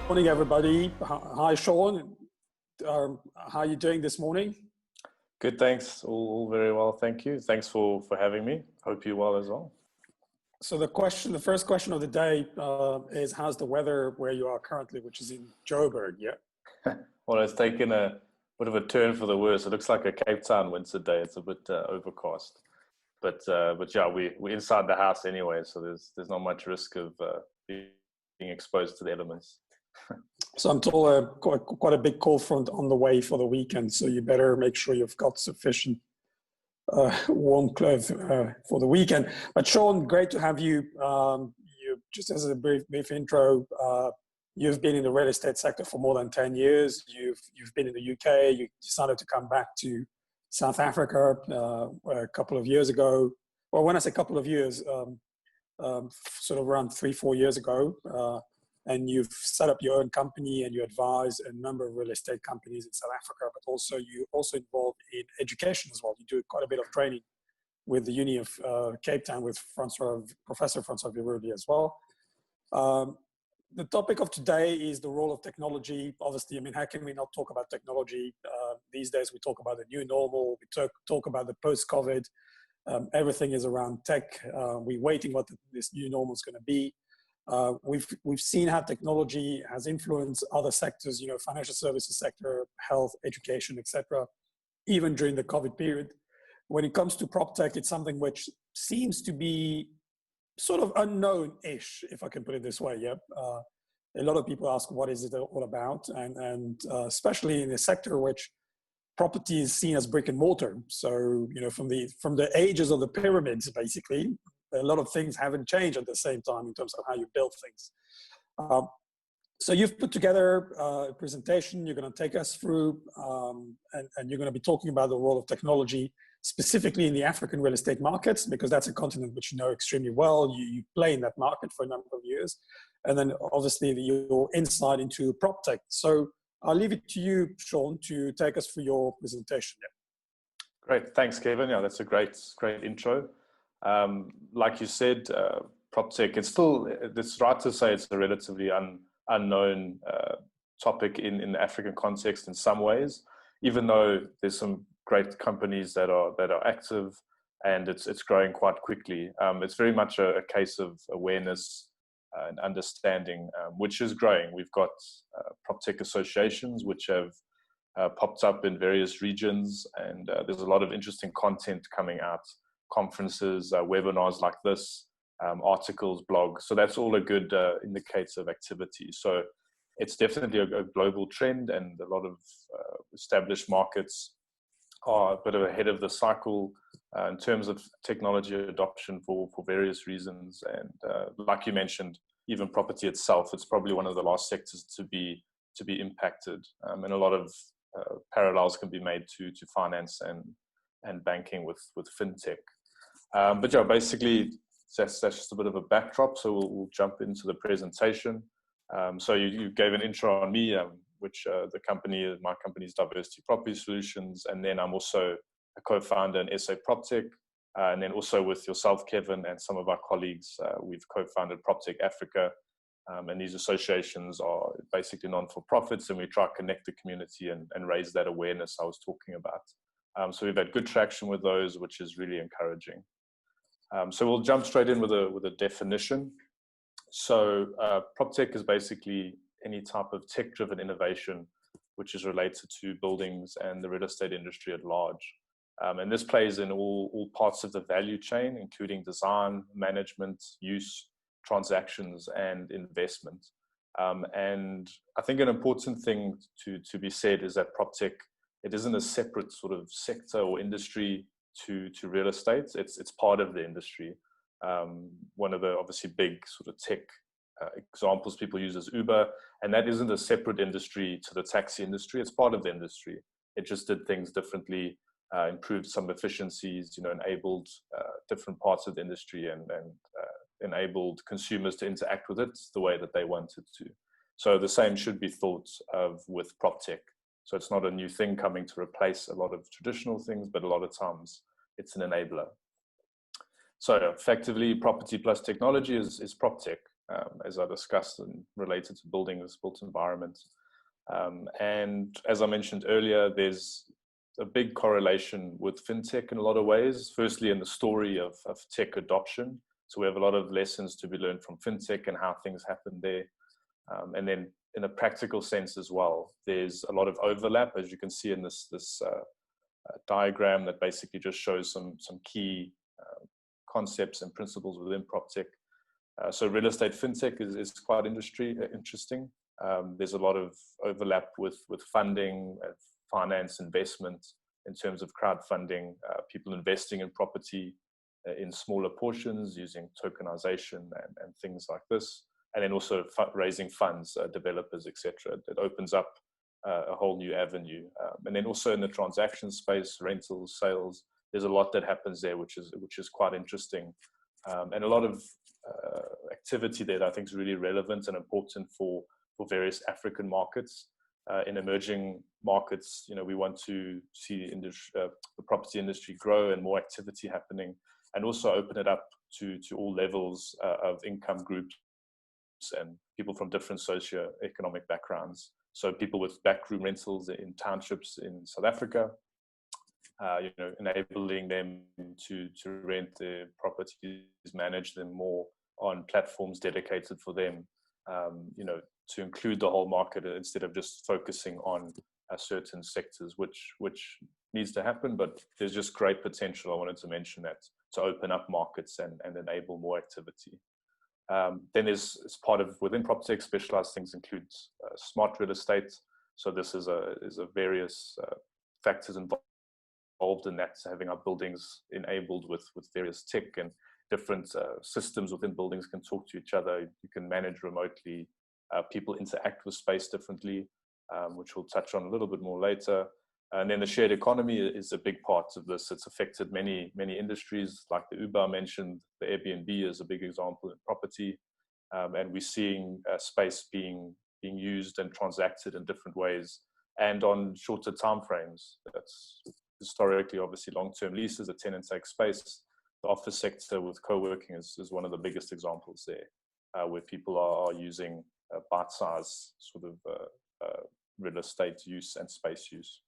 Morning, everybody. Hi, Sean. How are you doing this morning? Good, thanks. All very well, thank you. Thanks for having me. Hope you're well as well. So the first question of the day is, how's the weather where you are currently, which is in Joburg, yeah? Well, it's taken a bit of a turn for the worse. It looks like a Cape Town winter day. It's a bit overcast, but yeah, we're inside the house anyway, so there's not much risk of being exposed to the elements. So I'm told quite a big cold front on the way for the weekend, so you better make sure you've got sufficient warm clothes for the weekend. But Sean, great to have you. You just as a brief intro, you've been in the real estate sector for more than 10 years. You've been in the UK. You decided to come back to South Africa a couple of years ago. Well, when I say a couple of years, sort of around 3-4 years ago. And you've set up your own company and you advise a number of real estate companies in South Africa, but also you also involved in education as well. You do quite a bit of training with the Uni of Cape Town with Professor Francois Virubi as well. The topic of today is the role of technology. Obviously, I mean, how can we not talk about technology? These days we talk about the new normal, we talk about the post-COVID. Everything is around tech. We're waiting what this new normal is going to be. We've seen how technology has influenced other sectors, financial services sector, health, education, etc. Even during the COVID period. When it comes to Proptech, it's something which seems to be sort of unknown-ish, if I can put it this way. Yeah, a lot of people ask, what is it all about? And especially in a sector which property is seen as brick and mortar. So from the ages of the pyramids, basically. A lot of things haven't changed at the same time in terms of how you build things. So you've put together a presentation you're going to take us through, and you're going to be talking about the role of technology, specifically in the African real estate markets, because that's a continent which you know extremely well. You play in that market for a number of years. And then obviously your insight into Proptech. So I'll leave it to you, Sean, to take us through your presentation. Great, thanks, Kevin. Yeah, that's a great intro. Like you said, Proptech, it's right to say it's a relatively unknown topic in the African context in some ways, even though there's some great companies that are active and it's growing quite quickly. It's very much a case of awareness and understanding, which is growing. We've got Proptech associations which have popped up in various regions, and there's a lot of interesting content coming out. Conferences, webinars like this, articles, blogs. So that's all a good indicator of activity. So it's definitely a global trend, and a lot of established markets are a bit ahead of the cycle in terms of technology adoption for various reasons. And like you mentioned, even property itself, it's probably one of the last sectors to be impacted. And a lot of parallels can be made to finance and banking with fintech. But yeah, basically that's just a bit of a backdrop. So we'll jump into the presentation. So you gave an intro on me, which my company is Diversity Property Solutions, and then I'm also a co-founder in SA Proptech, and then also with yourself, Kevin, and some of our colleagues, we've co-founded Proptech Africa, and these associations are basically non-for-profits, and we try to connect the community and raise that awareness I was talking about. So we've had good traction with those, which is really encouraging. So we'll jump straight in with a definition. So Proptech is basically any type of tech-driven innovation which is related to buildings and the real estate industry at large. And this plays in all parts of the value chain, including design, management, use, transactions, and investment. And I think an important thing to be said is that Proptech, it isn't a separate sort of sector or industry to real estate. It's part of the industry. One of the obviously big sort of tech examples people use is Uber, and that isn't a separate industry to the taxi industry. It's part of the industry. It just did things differently, improved some efficiencies, enabled different parts of the industry and enabled consumers to interact with it the way that they wanted to. So the same should be thought of with Proptech. So it's not a new thing coming to replace a lot of traditional things, but a lot of times it's an enabler. So effectively, property plus technology is Proptech. as I discussed, and related to buildings, built environment. And as I mentioned earlier, there's a big correlation with fintech in a lot of ways. Firstly, in the story of tech adoption. So we have a lot of lessons to be learned from fintech and how things happen there. And then in a practical sense as well, there's a lot of overlap, as you can see in this diagram that basically just shows some key concepts and principles within Proptech. So real estate fintech is quite interesting. There's a lot of overlap with funding, finance, investment in terms of crowdfunding, people investing in property in smaller portions using tokenization and things like this. And then also raising funds, developers, etc. It opens up a whole new avenue. And then also in the transaction space, rentals, sales, there's a lot that happens there, which is quite interesting. And a lot of activity there that I think is really relevant and important for various African markets. In emerging markets, we want to see the property industry grow and more activity happening, and also open it up to all levels of income groups and people from different socio-economic backgrounds. So people with backroom rentals in townships in South Africa, enabling them to rent their properties, manage them more on platforms dedicated for them, to include the whole market instead of just focusing on certain sectors, which needs to happen, but there's just great potential. I wanted to mention that, to open up markets and enable more activity. Then there's part of within Proptech, specialized things include smart real estate. So this is a various factors involved in that, so having our buildings enabled with various tech and different systems within buildings can talk to each other. You can manage remotely. People interact with space differently, which we'll touch on a little bit more later. And then the shared economy is a big part of this. It's affected many industries, like the Uber I mentioned. The Airbnb is a big example in property, and we're seeing space being used and transacted in different ways and on shorter time frames. That's historically, obviously, long-term leases. A tenant takes space. The office sector with co-working is one of the biggest examples there, where people are using bite-sized sort of real estate use and space use,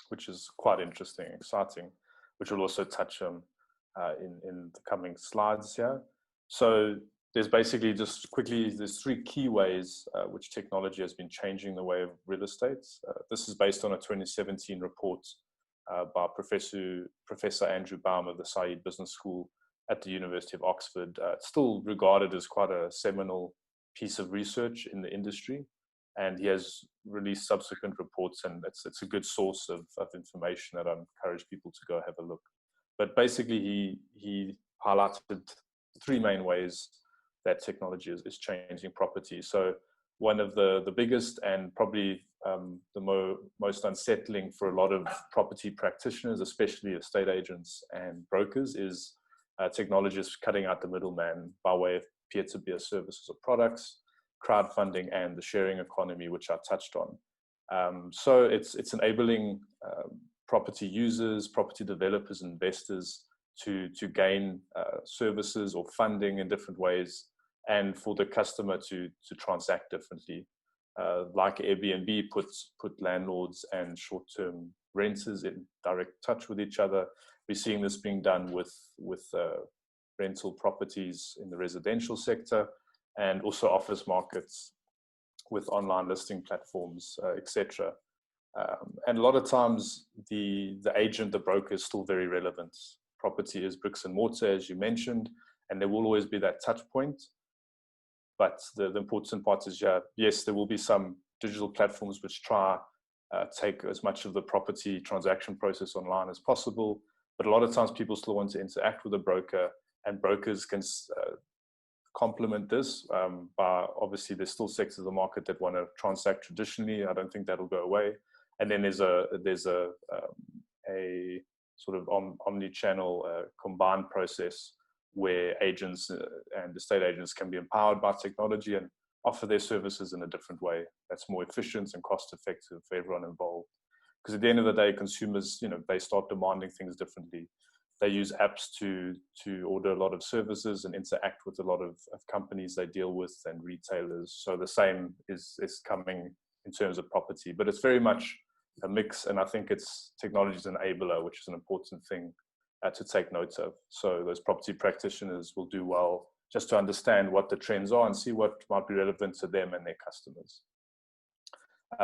which is quite interesting, exciting, which we'll also touch on in the coming slides here. So there's basically, just quickly, there's three key ways which technology has been changing the way of real estate. This is based on a 2017 report by Professor Andrew Baum of the Said Business School at the University of Oxford. It's still regarded as quite a seminal piece of research in the industry, and he has released subsequent reports, and it's a good source of information that I encourage people to go have a look. But basically, he highlighted three main ways that technology is changing property. So one of the biggest and probably the most unsettling for a lot of property practitioners, especially estate agents and brokers, is technology is cutting out the middleman by way of peer-to-peer services or products, crowdfunding, and the sharing economy, which I touched on. So it's enabling property users, property developers, investors to gain services or funding in different ways, and for the customer to transact differently. Like Airbnb put landlords and short-term renters in direct touch with each other. We're seeing this being done with rental properties in the residential sector, and also office markets with online listing platforms, etc. And a lot of times the agent, the broker, is still very relevant. Property is bricks and mortar, as you mentioned, and there will always be that touch point. But the important part is, yes, there will be some digital platforms which try take as much of the property transaction process online as possible. But a lot of times people still want to interact with a broker, and brokers can complement this by, obviously, there's still sectors of the market that want to transact traditionally. I don't think that'll go away. And then there's a sort of omni-channel combined process where agents and estate agents can be empowered by technology and offer their services in a different way that's more efficient and cost effective for everyone involved. Because at the end of the day, consumers, they start demanding things differently. They use apps to order a lot of services and interact with a lot of companies they deal with and retailers. So the same is coming in terms of property, but it's very much a mix. And I think it's technology is an enabler, which is an important thing to take note of. So those property practitioners will do well just to understand what the trends are and see what might be relevant to them and their customers.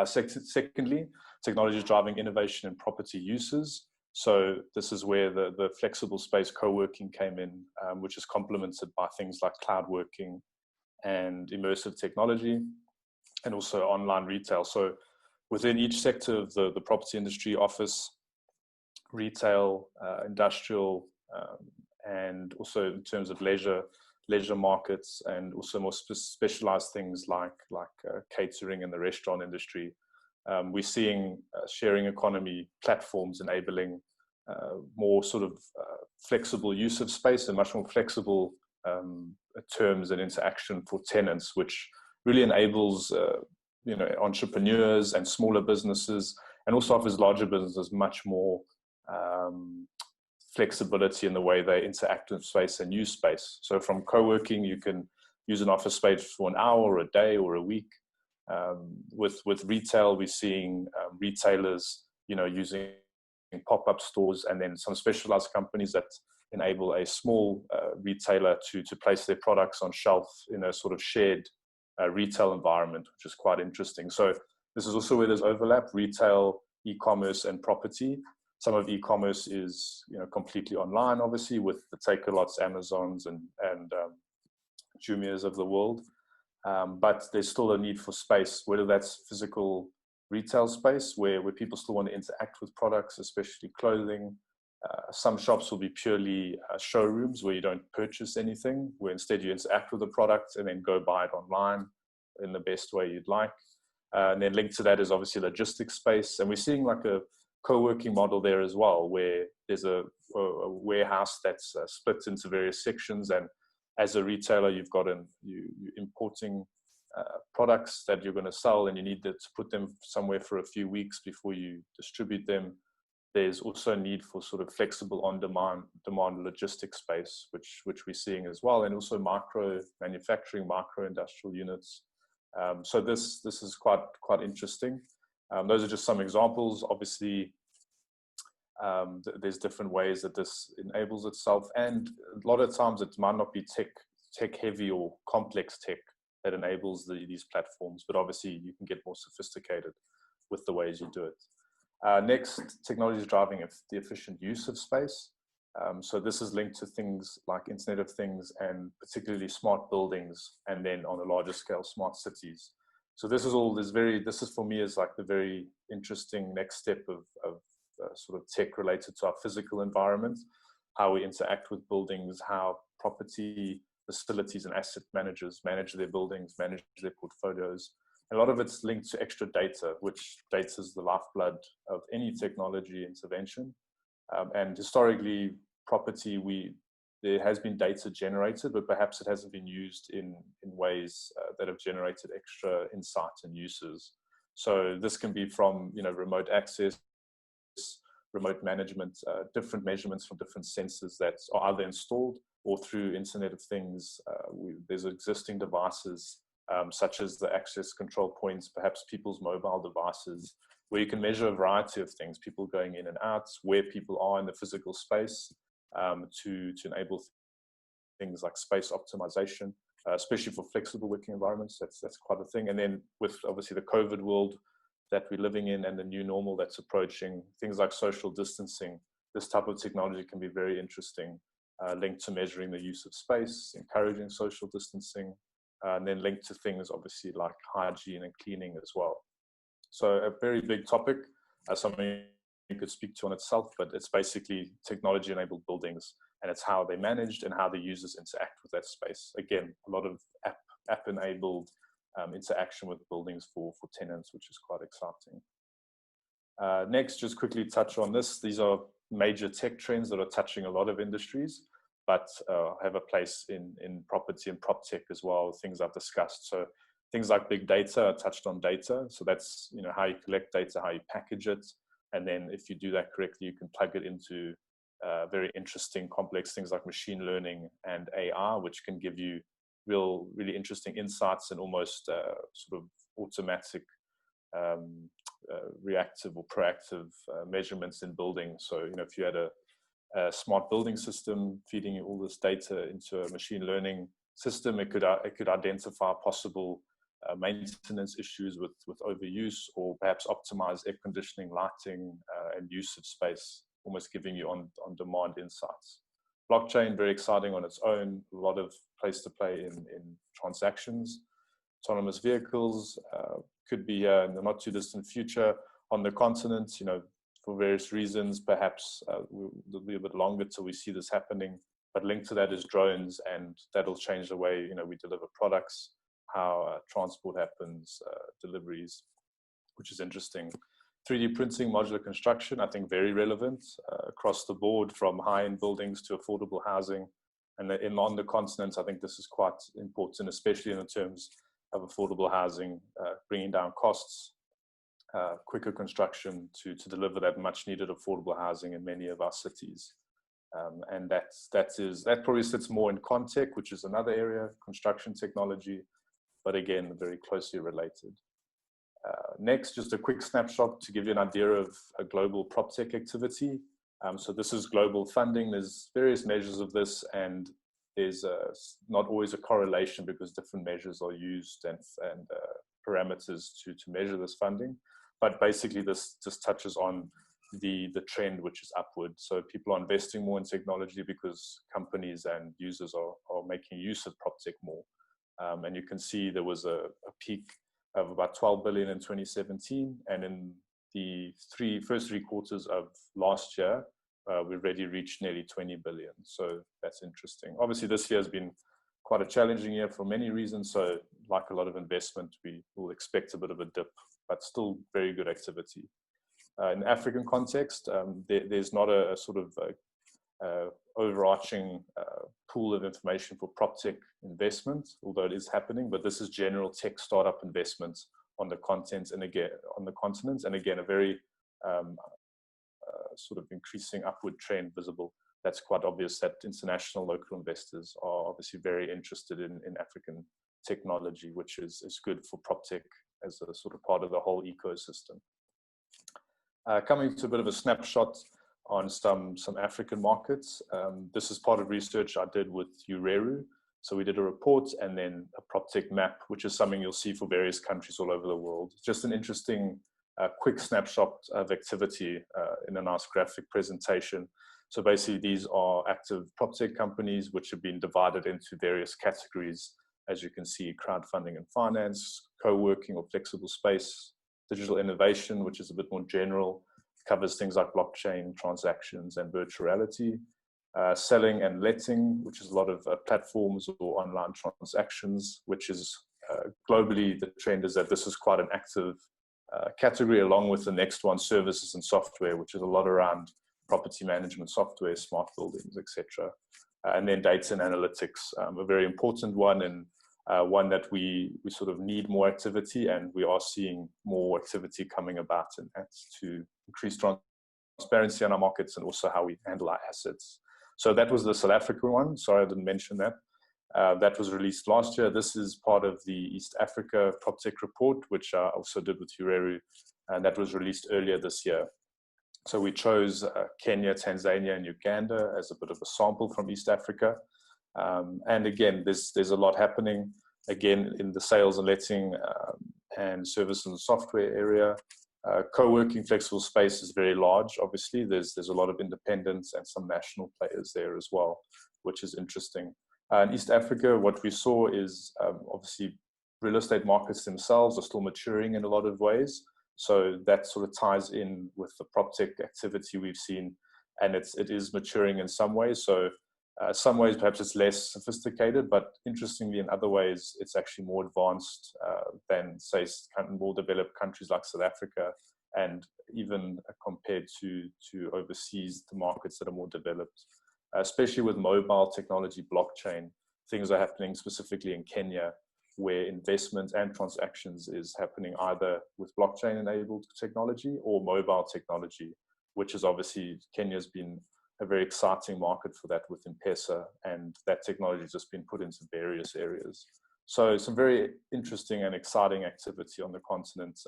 Secondly, technology is driving innovation in property uses. So this is where the flexible space co-working came in, which is complemented by things like cloud working and immersive technology, and also online retail. So within each sector of the property industry, office, retail, industrial, and also in terms of leisure markets, and also more specialized things like catering and the restaurant industry. We're seeing sharing economy platforms enabling more sort of flexible use of space and much more flexible terms and interaction for tenants, which really enables entrepreneurs and smaller businesses, and also offers larger businesses much more flexibility in the way they interact with space and use space. So from co-working, you can use an office space for an hour or a day or a week. With retail, we're seeing retailers, using pop-up stores, and then some specialized companies that enable a small retailer to place their products on shelf in a sort of shared retail environment, which is quite interesting. So this is also where there's overlap: retail, e-commerce, and property. Some of e-commerce is completely online, obviously, with the Takealots, Amazons, and Jumia's of the world. But there's still a need for space, whether that's physical retail space where people still want to interact with products, especially clothing. Some shops will be purely showrooms where you don't purchase anything, where instead you interact with the product and then go buy it online in the best way you'd like. And then linked to that is obviously logistics space. And we're seeing like a co-working model there as well, where there's a warehouse that's split into various sections, and as a retailer, you've got you importing products that you're going to sell, and you need to put them somewhere for a few weeks before you distribute them. There's also a need for sort of flexible on-demand logistics space, which we're seeing as well, and also micro manufacturing, micro industrial units. So this is quite interesting. Those are just some examples. Obviously, there's different ways that this enables itself, and a lot of times it might not be tech heavy or complex tech that enables these platforms, but obviously you can get more sophisticated with the ways you do it. Next, technology is driving the efficient use of space. So this is linked to things like Internet of Things, and particularly smart buildings, and then on a larger scale, smart cities. So this is for me is like the very interesting next step of sort of tech related to our physical environment, how we interact with buildings, how property facilities and asset managers manage their buildings, manage their portfolios. A lot of it's linked to extra data, which data is the lifeblood of any technology intervention. And historically, property, there has been data generated, but perhaps it hasn't been used in ways that have generated extra insight and uses. So this can be from remote access, remote management, different measurements from different sensors that are either installed or through Internet of Things. There's existing devices such as the access control points, perhaps people's mobile devices, where you can measure a variety of things, people going in and out, where people are in the physical space, to enable things like space optimization, especially for flexible working environments. That's quite a thing. And then with obviously the COVID world that we're living in and the new normal that's approaching, things like social distancing, this type of technology can be very interesting, linked to measuring the use of space, encouraging social distancing, and then linked to things obviously like hygiene and cleaning as well. So a very big topic, something you could speak to on itself, but it's basically technology-enabled buildings, and it's how they're managed and how the users interact with that space. Again, a lot of app-enabled interaction with buildings for tenants, which is quite exciting. Next, just quickly touch on this. These are major tech trends that are touching a lot of industries, but have a place in property and Proptech as well, things I've discussed. So things like big data, I touched on data. So that's how you collect data, how you package it. And then if you do that correctly, you can plug it into very interesting, complex things like machine learning and AI, which can give you really interesting insights and almost sort of automatic reactive or proactive measurements in buildings. So, if you had a smart building system feeding all this data into a machine learning system, it could identify possible maintenance issues with overuse, or perhaps optimize air conditioning, lighting, and use of space, almost giving you on-demand insights. Blockchain, very exciting on its own, a lot of place to play in transactions. Autonomous vehicles could be in the not too distant future on the continent, for various reasons. Perhaps it'll be a bit longer till we see this happening, but linked to that is drones, and that'll change the way we deliver products, how transport happens, deliveries, which is interesting. 3D printing, modular construction, I think very relevant across the board, from high-end buildings to affordable housing. And on the continent, I think this is quite important, especially in the terms of affordable housing, bringing down costs, quicker construction to deliver that much needed affordable housing in many of our cities. And that probably sits more in Contech, which is another area, construction technology, but again, very closely related. Next, just a quick snapshot to give you an idea of a global Proptech activity. So this is global funding. There's various measures of this, and there's not always a correlation because different measures are used and parameters to measure this funding. But basically, this just touches on the trend, which is upward. So people are investing more in technology because companies and users are making use of Proptech more. And you can see there was a peak of about 12 billion in 2017, and in the first three quarters of last year, we've already reached nearly 20 billion. So that's interesting. Obviously, this year has been quite a challenging year for many reasons. So like a lot of investment, we will expect a bit of a dip, but still very good activity. In the African context, there's not a sort of overarching pool of information for Proptech investment, although it is happening, but this is general tech startup investments on the continent, and again, a very sort of increasing upward trend visible. That's quite obvious that international local investors are obviously very interested in African technology, which is good for Proptech as a sort of part of the whole ecosystem. Coming to a bit of a snapshot on some African markets. This is part of research I did with Ureru. So we did a report and then a Proptech map, which is something you'll see for various countries all over the world. Just an interesting quick snapshot of activity in a nice graphic presentation. So basically these are active Proptech companies which have been divided into various categories. As you can see, crowdfunding and finance, co-working or flexible space, digital innovation, which is a bit more general, covers things like blockchain, transactions, and virtual reality. Selling and letting, which is a lot of platforms or online transactions, which is globally, the trend is that this is quite an active category, along with the next one, services and software, which is a lot around property management software, smart buildings, etc. And then data and analytics, a very important one, and one that we sort of need more activity, and we are seeing more activity coming about, and that's to increase transparency on our markets and also how we handle our assets. So that was the South African one. Sorry, I didn't mention that. That was released last year. This is part of the East Africa Proptech report, which I also did with Ureru, and that was released earlier this year. So we chose Kenya, Tanzania, and Uganda as a bit of a sample from East Africa. And again, there's a lot happening, again, in the sales and letting and services and software area. Co-working flexible space is very large. Obviously, there's a lot of independents and some national players there as well, which is interesting. In East Africa, what we saw is obviously real estate markets themselves are still maturing in a lot of ways. So that sort of ties in with the Proptech activity we've seen, and it is maturing in some ways. So some ways perhaps it's less sophisticated, but interestingly in other ways it's actually more advanced than, say, more developed countries like South Africa, and even compared to overseas, the markets that are more developed, especially with mobile technology, blockchain. Things are happening specifically in Kenya, where investment and transactions is happening either with blockchain enabled technology or mobile technology, which is obviously, Kenya's been a very exciting market for that with M-Pesa, and that technology has just been put into various areas. So some very interesting and exciting activity on the continent.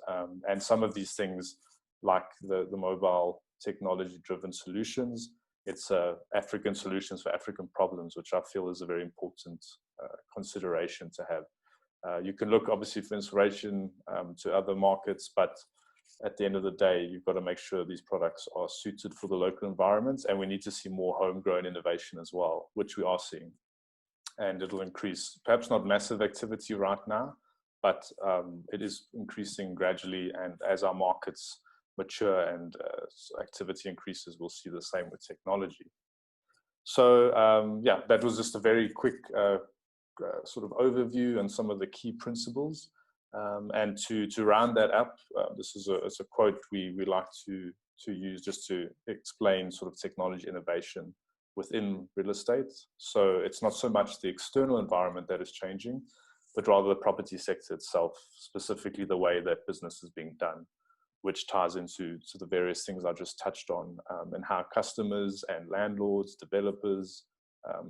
And some of these things, like the mobile technology-driven solutions, it's African solutions for African problems, which I feel is a very important consideration to have. You can look obviously for inspiration to other markets, but at the end of the day, you've got to make sure these products are suited for the local environments, and we need to see more homegrown innovation as well, which we are seeing. And it'll increase, perhaps not massive activity right now, but it is increasing gradually. And as our markets mature and activity increases, we'll see the same with technology. So yeah, that was just a very quick sort of overview and some of the key principles. And to round that up, this is a quote we like to use just to explain sort of technology innovation within real estate. So it's not so much the external environment that is changing, but rather the property sector itself, specifically the way that business is being done, which ties into the various things I just touched on, and how customers and landlords, developers,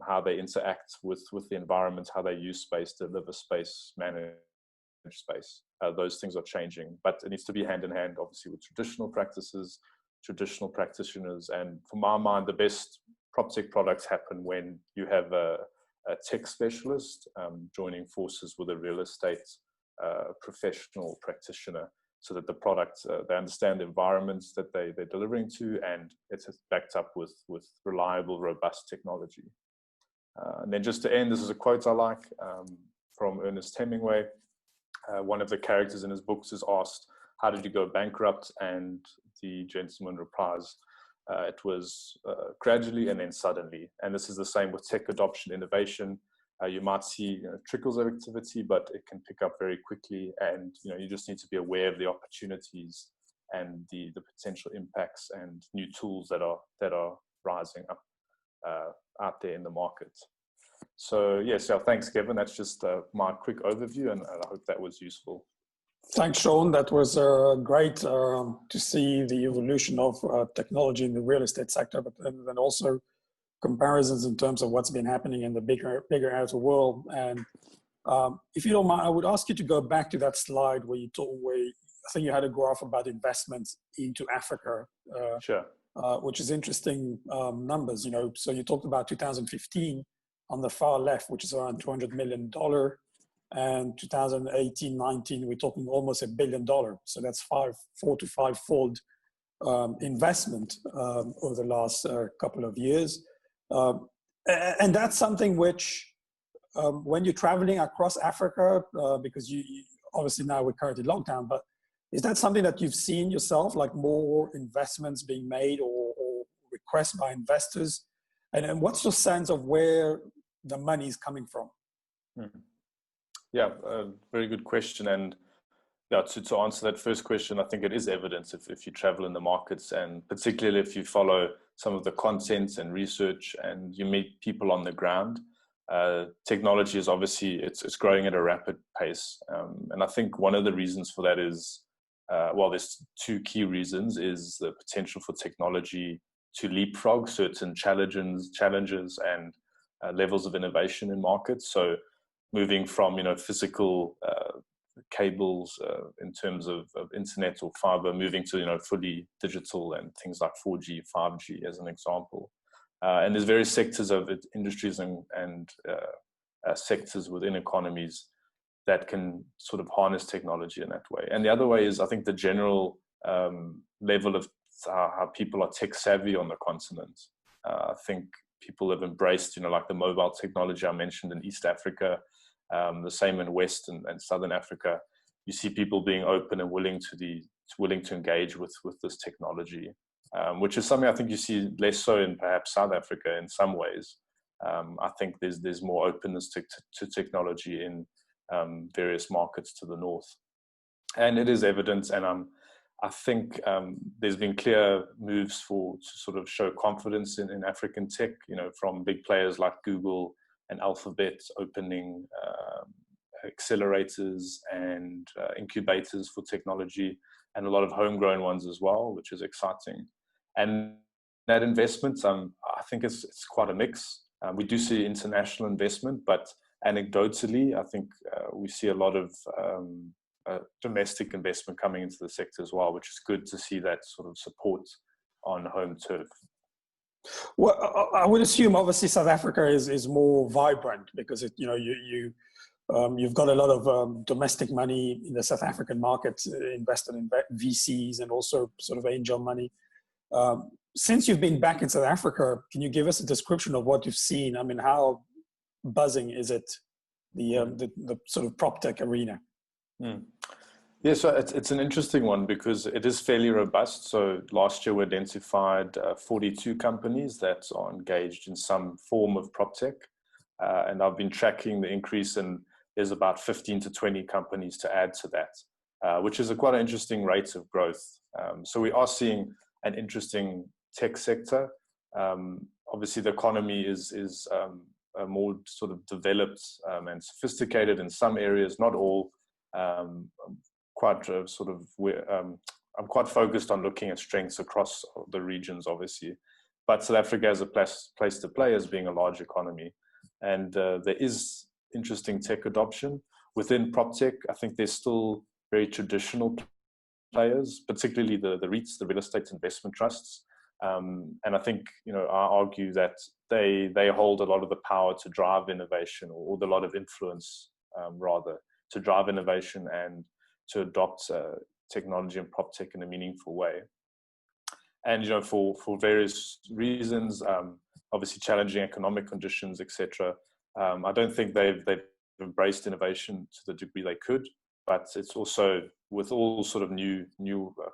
how they interact with the environment, how they use space, deliver space, manage space. Those things are changing, but it needs to be hand in hand, obviously, with traditional practices, traditional practitioners. And for my mind, the best Proptech products happen when you have a tech specialist joining forces with a real estate professional practitioner, so that the product, they understand the environments that they're delivering to, and it's backed up with reliable, robust technology. And then just to end, this is a quote I like from Ernest Hemingway. One of the characters in his books is asked, "How did you go bankrupt?" And the gentleman replies, "It was gradually and then suddenly." And this is the same with tech adoption, innovation. You might see trickles of activity, but it can pick up very quickly. And you just need to be aware of the opportunities and the potential impacts and new tools that are rising up out there in the market. So yes, yeah, thanks, Kevin. That's just my quick overview, and I hope that was useful. Thanks, Sean. That was great to see the evolution of technology in the real estate sector, but then also comparisons in terms of what's been happening in the bigger outer world. And if you don't mind, I would ask you to go back to that slide where I think you had a graph about investments into Africa. Sure. Which is interesting numbers. So you talked about 2015 on the far left, which is around $200 million. And 2018-19, we're talking almost $1 billion. So that's 4 to 5-fold investment over the last couple of years. And that's something which, when you're traveling across Africa, because you obviously now we're currently locked down, but is that something that you've seen yourself, like more investments being made or requests by investors? And what's your sense of where the money is coming from? Mm-hmm. Yeah, very good question. And yeah, to answer that first question, I think it is evidence if you travel in the markets, and particularly if you follow some of the content and research and you meet people on the ground. Technology is obviously, it's growing at a rapid pace. And I think one of the reasons for that is, well, there's two key reasons, is the potential for technology to leapfrog certain challenges and levels of innovation in markets. So moving from physical cables in terms of internet or fiber, moving to fully digital and things like 4G, 5G as an example. And there's various sectors of industries and sectors within economies that can sort of harness technology in that way. And the other way is, I think, the general level of how people are tech savvy on the continent. I think people have embraced, like the mobile technology I mentioned in East Africa, the same in West and Southern Africa. You see people being open and willing to engage with this technology, which is something I think you see less so in perhaps South Africa in some ways. I think there's more openness to technology in various markets to the north, and it is evident. And I think there's been clear moves to sort of show confidence in African tech, from big players like Google and Alphabet opening accelerators and incubators for technology, and a lot of homegrown ones as well, which is exciting. And that investment, I think it's quite a mix. We do see international investment, but anecdotally, I think we see a lot of domestic investment coming into the sector as well, which is good to see that sort of support on home turf. Well, I would assume obviously South Africa is more vibrant because you've got a lot of domestic money in the South African market invested in VCs and also sort of angel money. Since you've been back in South Africa, can you give us a description of what you've seen? I mean, how buzzing is it, the sort of Proptech arena? Yeah, so it's an interesting one because it is fairly robust. So last year we identified 42 companies that are engaged in some form of Proptech. And I've been tracking the increase, and there's about 15 to 20 companies to add to that, which is quite an interesting rate of growth. So we are seeing an interesting tech sector. Obviously, the economy is more sort of developed and sophisticated in some areas, not all. I'm quite focused on looking at strengths across the regions, obviously. But South Africa has a place to play as being a large economy. And there is interesting tech adoption. Within Proptech, I think there's still very traditional players, particularly the REITs, the real estate investment trusts. And I think, I argue that they hold a lot of the power to drive innovation, or a lot of influence, rather, to drive innovation and to adopt technology and Proptech in a meaningful way. And, for various reasons, obviously challenging economic conditions, etc. I don't think they've embraced innovation to the degree they could, but it's also with all sort of new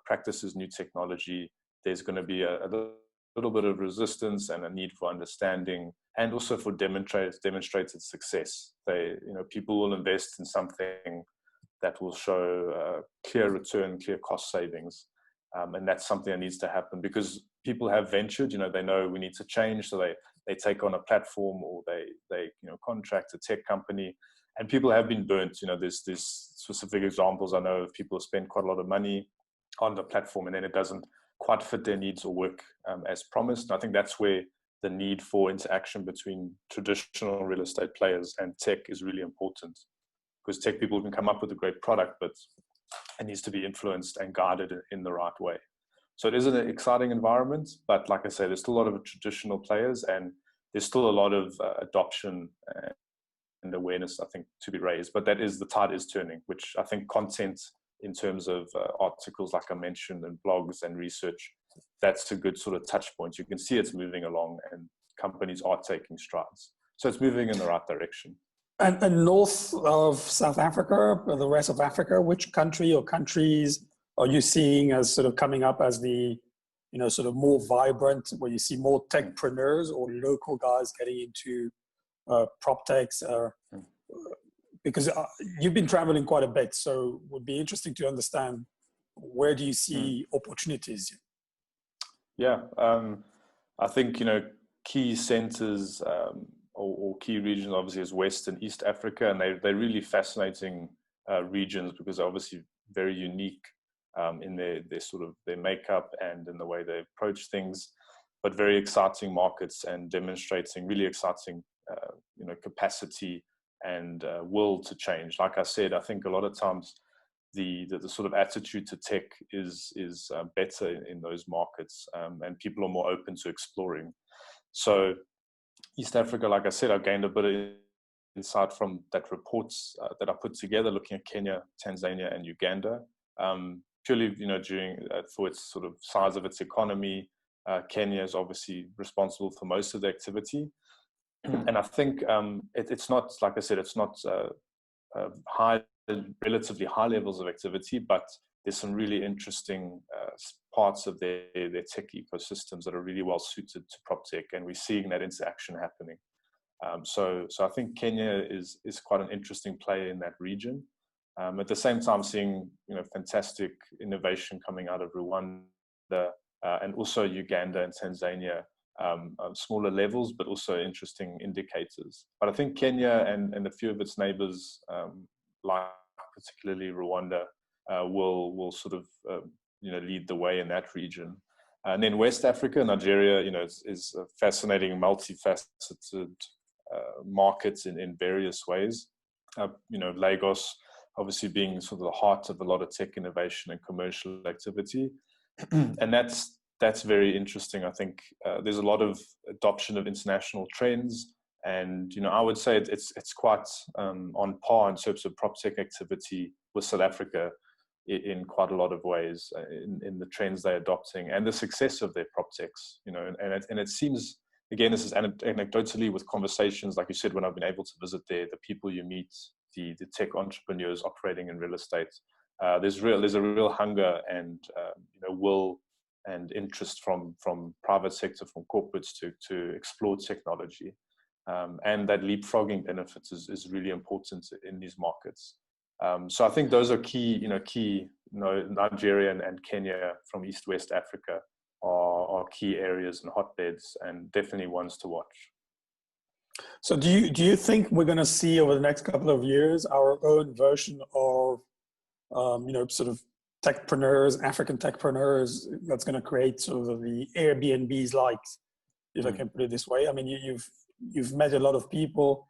practices, new technology, there's going to be a little bit of resistance and a need for understanding, and also for demonstrated success. People will invest in something that will show clear return, clear cost savings. And that's something that needs to happen because people have ventured, they know we need to change. So they take on a platform, or they contract a tech company, and people have been burnt. There's specific examples I know of people who spend quite a lot of money on the platform, and then it doesn't quite fit their needs or work as promised. And I think that's where the need for interaction between traditional real estate players and tech is really important, because tech people can come up with a great product, but it needs to be influenced and guided in the right way. So it is an exciting environment, but like I said, there's still a lot of traditional players, and there's still a lot of adoption and awareness, I think, to be raised. But the tide is turning, which I think content in terms of articles, like I mentioned, and blogs and research, that's a good sort of touch point. You can see it's moving along, and companies are taking strides. So it's moving in the right direction. And north of South Africa, or the rest of Africa, which country or countries are you seeing as sort of coming up as the, sort of more vibrant, where you see more techpreneurs or local guys getting into PropTechs? Because you've been traveling quite a bit, so it would be interesting to understand, where do you see opportunities? Yeah, I think, key centers or key regions obviously is West and East Africa, and they're really fascinating regions because they're obviously very unique in their sort of their makeup and in the way they approach things, but very exciting markets and demonstrating really exciting capacity and will to change. Like I said, I think a lot of times the sort of attitude to tech is better in those markets, and people are more open to exploring. So East Africa, like I said, I've gained a bit of insight from that reports that I put together, looking at Kenya, Tanzania, and Uganda. Purely, for its sort of size of its economy, Kenya is obviously responsible for most of the activity. And I think it's not, like I said, it's not relatively high levels of activity, but there's some really interesting parts of their tech ecosystems that are really well suited to PropTech, and we're seeing that interaction happening. So I think Kenya is quite an interesting player in that region. At the same time, seeing fantastic innovation coming out of Rwanda and also Uganda and Tanzania, smaller levels, but also interesting indicators. But I think Kenya and a few of its neighbors, like particularly Rwanda, will sort of lead the way in that region. And then West Africa, Nigeria, is a fascinating, multifaceted market in various ways. Lagos obviously being sort of the heart of a lot of tech innovation and commercial activity. And that's very interesting. I think there's a lot of adoption of international trends. And, I would say it's quite on par in terms of Proptech activity with South Africa in quite a lot of ways in the trends they're adopting and the success of their Proptechs, and it seems, again, this is anecdotally with conversations, like you said, when I've been able to visit there, the people you meet, the tech entrepreneurs operating in real estate, there's a real hunger and, will and interest from private sector, from corporates to explore technology. And that leapfrogging benefits is really important in these markets. So I think those are key, Nigeria and Kenya from East-West Africa are key areas and hotbeds, and definitely ones to watch. So do you think we're going to see over the next couple of years our own version of, sort of techpreneurs, African techpreneurs, that's going to create sort of the Airbnbs likes, if I can put it this way? I mean, you've met a lot of people.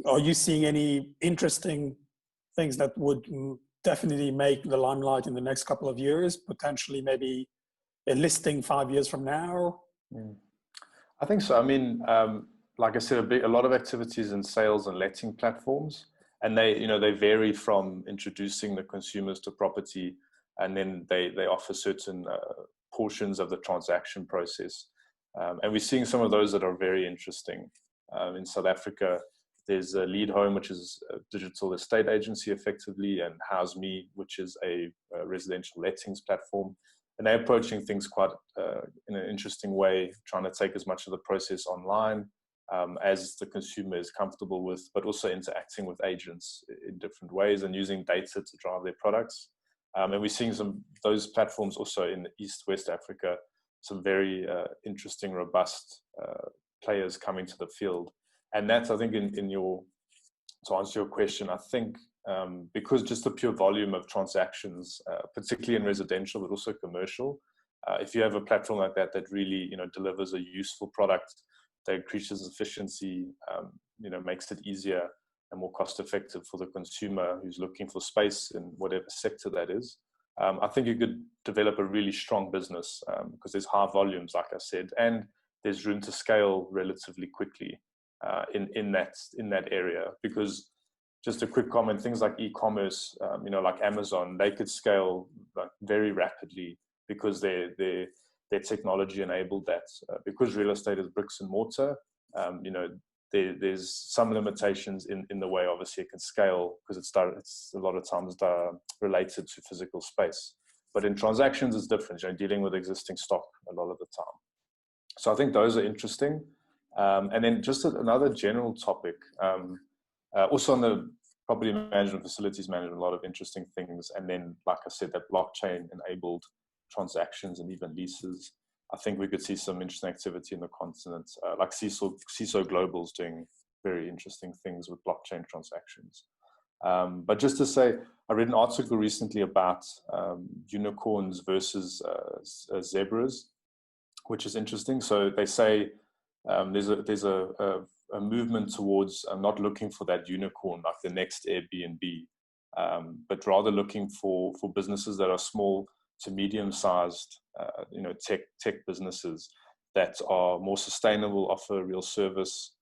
Are you seeing any interesting things that would definitely make the limelight in the next couple of years, potentially maybe a listing 5 years from now? I think so. I mean, like I said, a lot of activities in sales and letting platforms, and they vary from introducing the consumers to property, and then they offer certain portions of the transaction process. And we're seeing some of those that are very interesting. In South Africa, there's a Lead Home, which is a digital estate agency effectively, and House Me, which is a residential lettings platform. And they're approaching things quite in an interesting way, trying to take as much of the process online as the consumer is comfortable with, but also interacting with agents in different ways and using data to drive their products. And we're seeing those platforms also in East-West Africa, some very interesting, robust players coming to the field. And that's, I think, to answer your question, I think because just the pure volume of transactions, particularly in residential, but also commercial, if you have a platform like that really, delivers a useful product that increases efficiency, makes it easier and more cost effective for the consumer who's looking for space in whatever sector that is, I think you could develop a really strong business because there's high volumes, like I said, and there's room to scale relatively quickly in that area. Because just a quick comment, things like e-commerce, like Amazon, they could scale very rapidly because their technology enabled that. Because real estate is bricks and mortar, there's some limitations in the way, obviously, it can scale because it's a lot of times related to physical space. But in transactions, it's different. Dealing with existing stock a lot of the time. So I think those are interesting. And then just another general topic, also on the property management, facilities management, a lot of interesting things. And then, like I said, that blockchain-enabled transactions and even leases. I think we could see some interesting activity in the continent, like CISO Global is doing very interesting things with blockchain transactions. But just to say, I read an article recently about unicorns versus zebras, which is interesting. So they say there's a movement towards not looking for that unicorn, like the next Airbnb, but rather looking for businesses that are small to medium-sized, tech businesses that are more sustainable, offer real service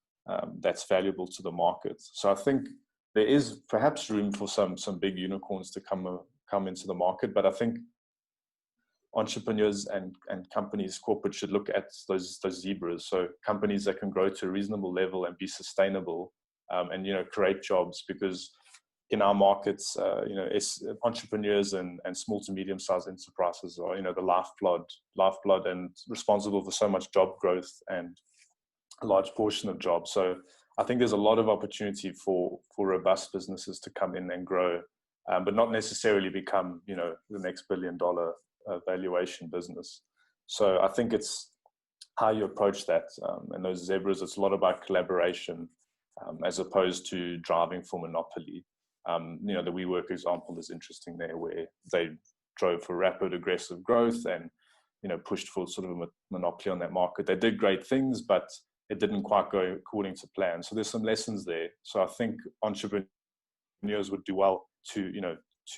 that's valuable to the market. So I think there is perhaps room for some big unicorns to come into the market, but I think entrepreneurs and companies, corporate, should look at those zebras. So companies that can grow to a reasonable level and be sustainable, and create jobs, because in our markets, entrepreneurs and small to medium-sized enterprises are, the lifeblood and responsible for so much job growth and a large portion of jobs. So I think there's a lot of opportunity for robust businesses to come in and grow, but not necessarily become, the next billion-dollar valuation business. So I think it's how you approach that. And those zebras, it's a lot about collaboration as opposed to driving for monopoly. The WeWork example is interesting there, where they drove for rapid, aggressive growth, and pushed for sort of a monopoly on that market. They did great things, but it didn't quite go according to plan. So there's some lessons there. So I think entrepreneurs would do well to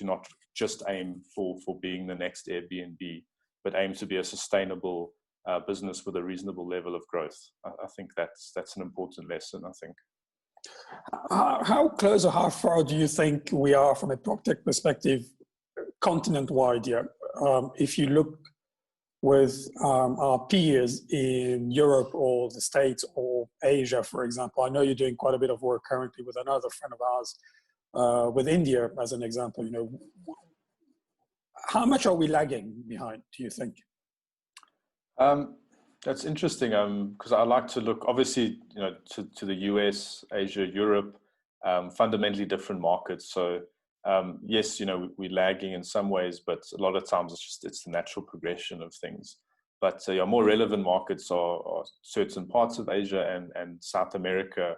not just aim for being the next Airbnb, but aim to be a sustainable business with a reasonable level of growth. I think that's an important lesson, I think. How close or how far do you think we are from a Proptech perspective, continent-wide? Yeah, if you look with our peers in Europe or the States or Asia, for example. I know you're doing quite a bit of work currently with another friend of ours, with India as an example. How much are we lagging behind, do you think? That's interesting, because I like to look, obviously, to the US, Asia, Europe, fundamentally different markets. So yes, we're lagging in some ways, but a lot of times it's the natural progression of things. But more relevant markets are certain parts of Asia and South America.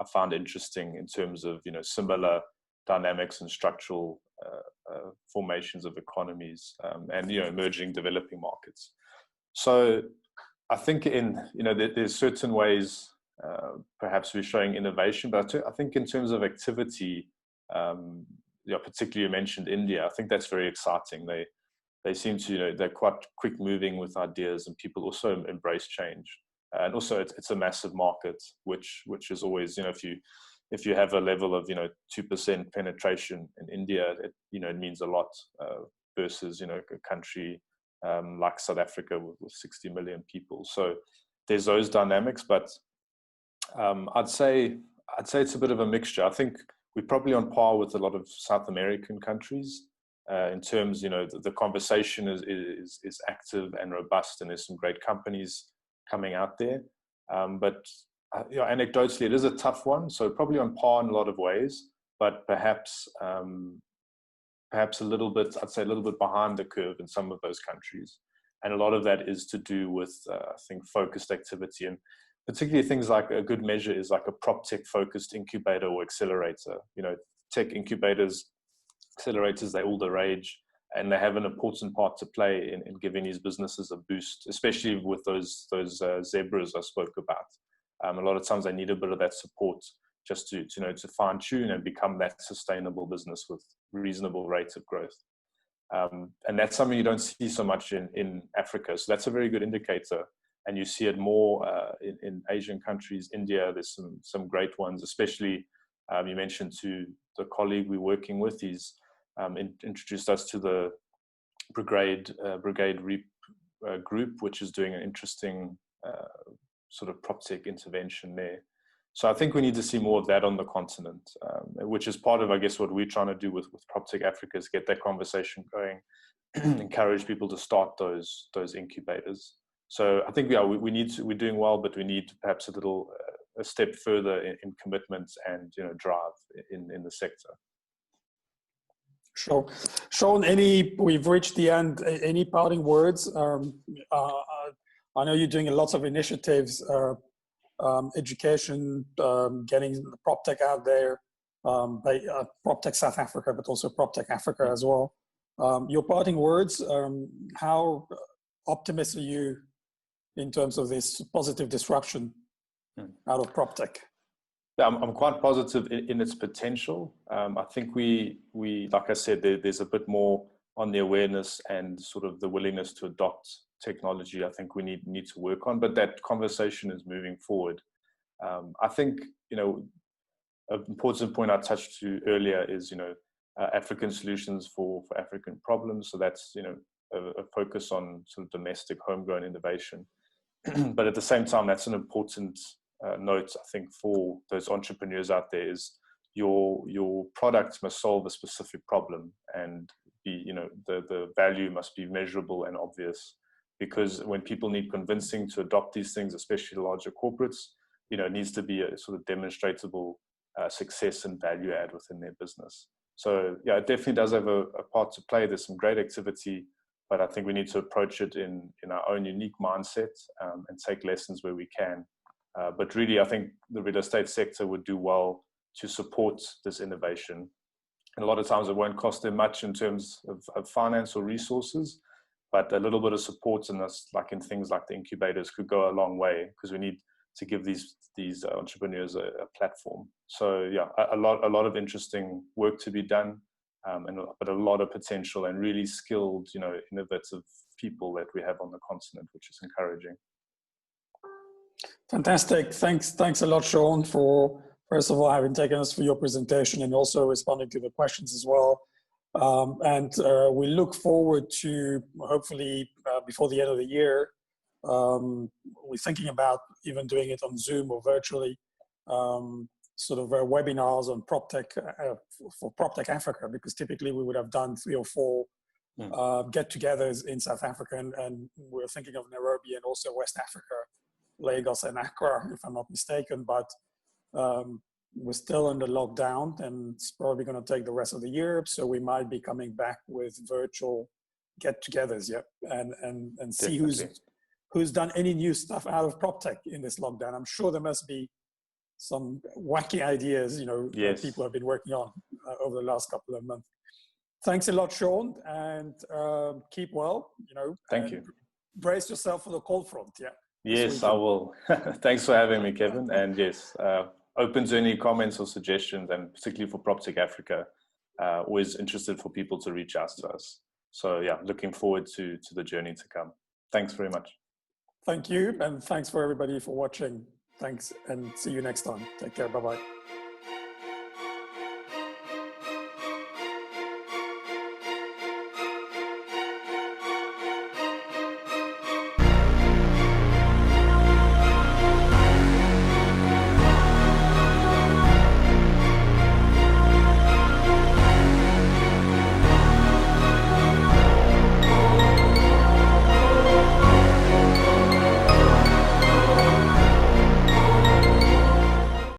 I found interesting in terms of similar dynamics and structural formations of economies, and emerging developing markets. So I think there's certain ways perhaps we're showing innovation, but I think in terms of activity, particularly you mentioned India, I think that's very exciting. They seem to, they're quite quick moving with ideas, and people also embrace change. And also it's a massive market, which is always, if you have a level of 2% penetration in India, it means a lot versus a country like South Africa with 60 million people. So there's those dynamics, but I'd say it's a bit of a mixture. I think we're probably on par with a lot of South American countries in terms, the conversation is active and robust, and there's some great companies coming out there. But anecdotally, it is a tough one. So probably on par in a lot of ways, but perhaps a little bit, I'd say a little bit behind the curve in some of those countries. And a lot of that is to do with, I think, focused activity, and particularly things like a good measure is like a Proptech focused incubator or accelerator. Tech incubators, accelerators, they're all the rage, and they have an important part to play in giving these businesses a boost, especially with those zebras I spoke about. A lot of times they need a bit of that support just to fine tune and become that sustainable business with reasonable rates of growth. And that's something you don't see so much in Africa. So that's a very good indicator. And you see it more in Asian countries. India, there's some great ones, especially you mentioned to the colleague we're working with. He's introduced us to the Brigade Reap group, which is doing an interesting sort of Proptech intervention there. So I think we need to see more of that on the continent, which is part of, I guess, what we're trying to do with Proptech Africa, is get that conversation going, encourage people to start those incubators. So I think we're doing well, but we need perhaps a step further in commitments and drive in the sector. Sure. Sean, we've reached the end. Any parting words? I know you're doing lots of initiatives, education, getting the Proptech out there, Proptech South Africa, but also Proptech Africa as well. Your parting words, how optimistic are you in terms of this positive disruption out of Proptech? Yeah, I'm quite positive in its potential. I think we like I said, there's a bit more on the awareness and sort of the willingness to adopt technology. I think we need to work on, but that conversation is moving forward. I think an important point I touched to earlier is African solutions for African problems. So that's a focus on sort of domestic homegrown innovation. But at the same time, that's an important note, I think, for those entrepreneurs out there, is your product must solve a specific problem, and the value must be measurable and obvious. Because when people need convincing to adopt these things, especially the larger corporates, it needs to be a sort of demonstratable success and value add within their business. So yeah, it definitely does have a part to play. There's some great activity, but I think we need to approach it in our own unique mindset and take lessons where we can. But really, I think the real estate sector would do well to support this innovation. And a lot of times it won't cost them much in terms of finance or resources, but a little bit of support in this, like in things like the incubators, could go a long way, because we need to give these entrepreneurs a platform. So yeah, a lot of interesting work to be done, but a lot of potential and really skilled, innovative people that we have on the continent, which is encouraging. Fantastic. Thanks a lot, Sean, for first of all having taken us for your presentation and also responding to the questions as well. We look forward to hopefully before the end of the year. We're thinking about even doing it on Zoom or virtually, sort of webinars on Proptech for Proptech Africa, because typically we would have done 3 or 4 get-togethers in South Africa, and we're thinking of Nairobi and also West Africa, Lagos and Accra, if I'm not mistaken. But we're still under lockdown, and it's probably going to take the rest of the year. So we might be coming back with virtual get-togethers, and see who's done any new stuff out of Proptech in this lockdown. I'm sure there must be some wacky ideas, that people have been working on over the last couple of months. Thanks a lot, Sean, and keep well. Thank you. Brace yourself for the cold front. Yeah. Yes, I will. Thanks for having me, Kevin. And yes, open to any comments or suggestions, and particularly for Proptech Africa, always interested for people to reach out to us. So yeah, looking forward to the journey to come. Thanks very much. Thank you. And thanks for everybody for watching. Thanks, and see you next time. Take care. Bye-bye.